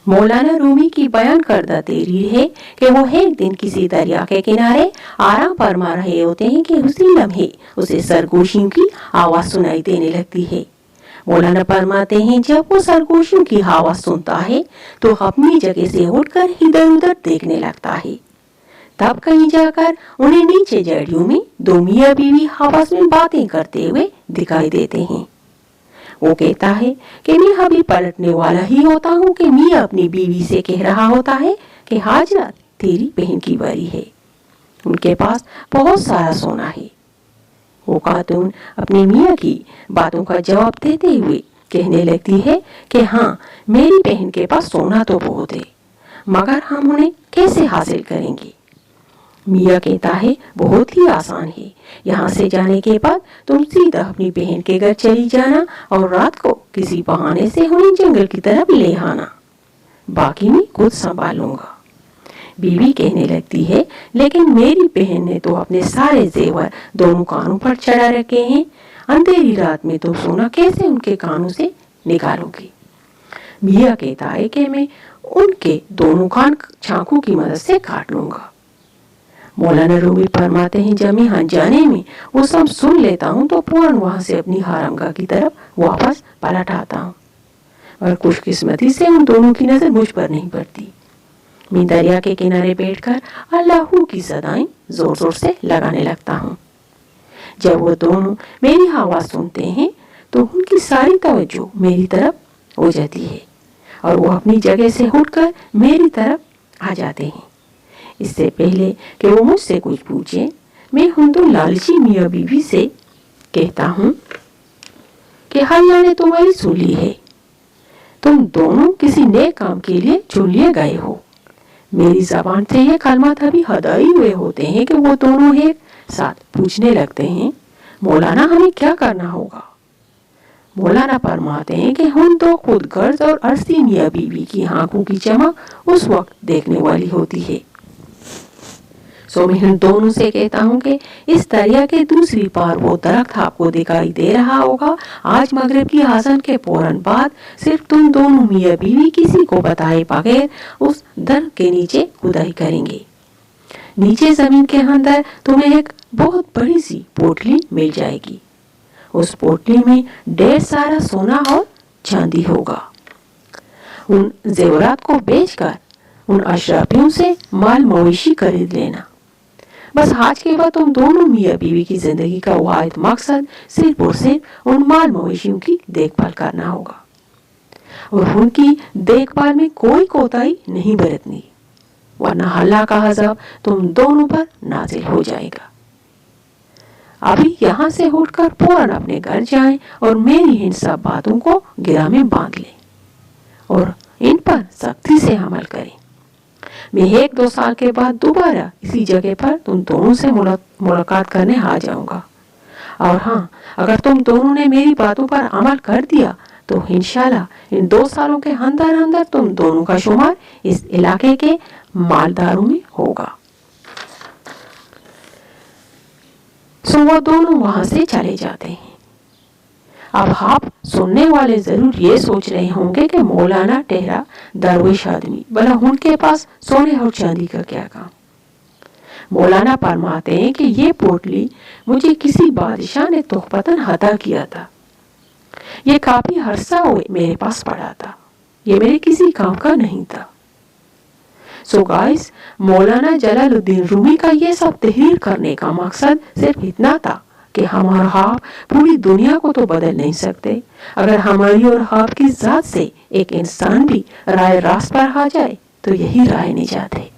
मौलाना रूमी की बयान करदा तहरीर है कि वो एक दिन किसी दरिया के किनारे आराम फरमा रहे होते हैं कि उसी लम्हे उसे सरगोशियों की आवाज सुनाई देने लगती है। मौलाना फरमाते हैं जब वो सरगोशियों की आवाज सुनता है तो अपनी जगह से उठकर इधर उधर देखने लगता है। तब कहीं जाकर उन्हें नीचे जड़ियों में दो मियाँ बीवी आपस में बातें करते हुए दिखाई देते हैं। वो कहता है कि मैं अभी पलटने वाला ही होता हूँ कि मियाँ अपनी बीवी से कह रहा होता है कि हाजरा तेरी बहन की बारी है, उनके पास बहुत सारा सोना है। वो खातून अपनी मियाँ की बातों का जवाब देते हुए कहने लगती है कि हाँ, मेरी बहन के पास सोना तो बहुत है, मगर हम उन्हें कैसे हासिल करेंगे। मियाँ कहता है बहुत ही आसान है, यहाँ से जाने के बाद तुम सीधा अपनी बहन के घर चली जाना और रात को किसी बहाने से उन्हें जंगल की तरफ ले आना, बाकी मैं खुद संभाल लूंगा। बीवी कहने लगती है लेकिन मेरी बहन ने तो अपने सारे जेवर दोनों कानों पर चढ़ा रखे हैं, अंधेरी रात में तो सोना कैसे उनके कानों से निकालोगी। मियाँ कहता है कि मैं उनके दोनों कान चाकू की मदद से काट लूंगा। मौलाना रूमी फरमाते हैं जब मैं अनजाने में वो सब सुन लेता हूँ तो फौरन वहां से अपनी हारमगाह की तरफ वापस पलट आता हूँ, और खुशकिस्मती से उन दोनों की नजर मुझ पर नहीं पड़ती। मैं दरिया के किनारे बैठकर अल्लाह की सदाएं जोर जोर से लगाने लगता हूँ। जब वो दोनों मेरी आवाज सुनते हैं तो उनकी सारी तवज्जो मेरी तरफ हो जाती है और वो अपनी जगह से उठकर मेरी तरफ आ जाते हैं। इससे पहले कि वो मुझसे कुछ पूछे, मैं उन दो लालची मियाँ बीवी से कहता हूँ कि अल्लाह ने तुम्हारी सुन ली है, तुम दोनों किसी नए काम के लिए चुन लिए गए हो। मेरी जबान से ये कलमात अभी अदा ही हुए होते हैं कि वो दोनों एक साथ पूछने लगते हैं, मौलाना हमें क्या करना होगा। मौलाना फरमाते हैं कि उन दो खुद गर्ज और अरसी मियाँ बीवी की आंखों की चमक उस वक्त देखने वाली होती है। सो मैं इन दोनों से कहता हूँ कि इस दरिया के दूसरी पार वो दरख्त आपको दिखाई दे रहा होगा, आज मगरिब की आज़ान के फौरन बाद सिर्फ तुम दोनों मियाँ बीवी किसी को बताए बगैर उस दरख्त के नीचे खुदाई करेंगे। नीचे जमीन के अंदर तुम्हें एक बहुत बड़ी सी पोटली मिल जाएगी। उस पोटली में ढेर सारा सोना और चांदी होगा। उन जेवरात को बेचकर उन अशराफियों से माल मवेशी खरीद लेना। बस आज के बाद तुम दोनों मियाँ बीवी की जिंदगी का वाहिद मकसद सिर्फ और सिर्फ उन माल मवेशियों की देखभाल करना होगा और उनकी देखभाल में कोई कोताही नहीं बरतनी, वरना अल्लाह का अज़ाब तुम दोनों पर नाजिल हो जाएगा। अभी यहाँ से उठकर फौरन अपने घर जाएं और मेरी इन सब बातों को गिरा में बांध लें और इन पर सख्ती से अमल करें। मैं 1-2 साल के बाद दोबारा इसी जगह पर तुम दोनों से मुलाकात करने आ जाऊंगा, और हाँ, अगर तुम दोनों ने मेरी बातों पर अमल कर दिया तो इंशाल्लाह इन 2 सालों के अंदर अंदर तुम दोनों का शुमार इस इलाके के मालदारों में होगा। सो वो दोनों वहां से चले जाते हैं। अब आप सुनने वाले जरूर ये सोच रहे होंगे कि मौलाना ठहरा दरवेश आदमी, भला उनके पास सोने और चांदी का क्या काम। मौलाना फरमाते हैं कि ये पोटली मुझे किसी बादशाह ने तोहफतन अता किया था, ये काफी अरसा हुए मेरे पास पड़ा था, ये मेरे किसी काम का नहीं था। सो गाइस, मौलाना जलालुद्दीन रूमी का ये सब तहरीर करने का मकसद सिर्फ इतना था कि हम और आप पूरी दुनिया को तो बदल नहीं सकते, अगर हमारी और आपकी जात से एक इंसान भी राह रास्त पर आ जाए तो यही राह निजात है।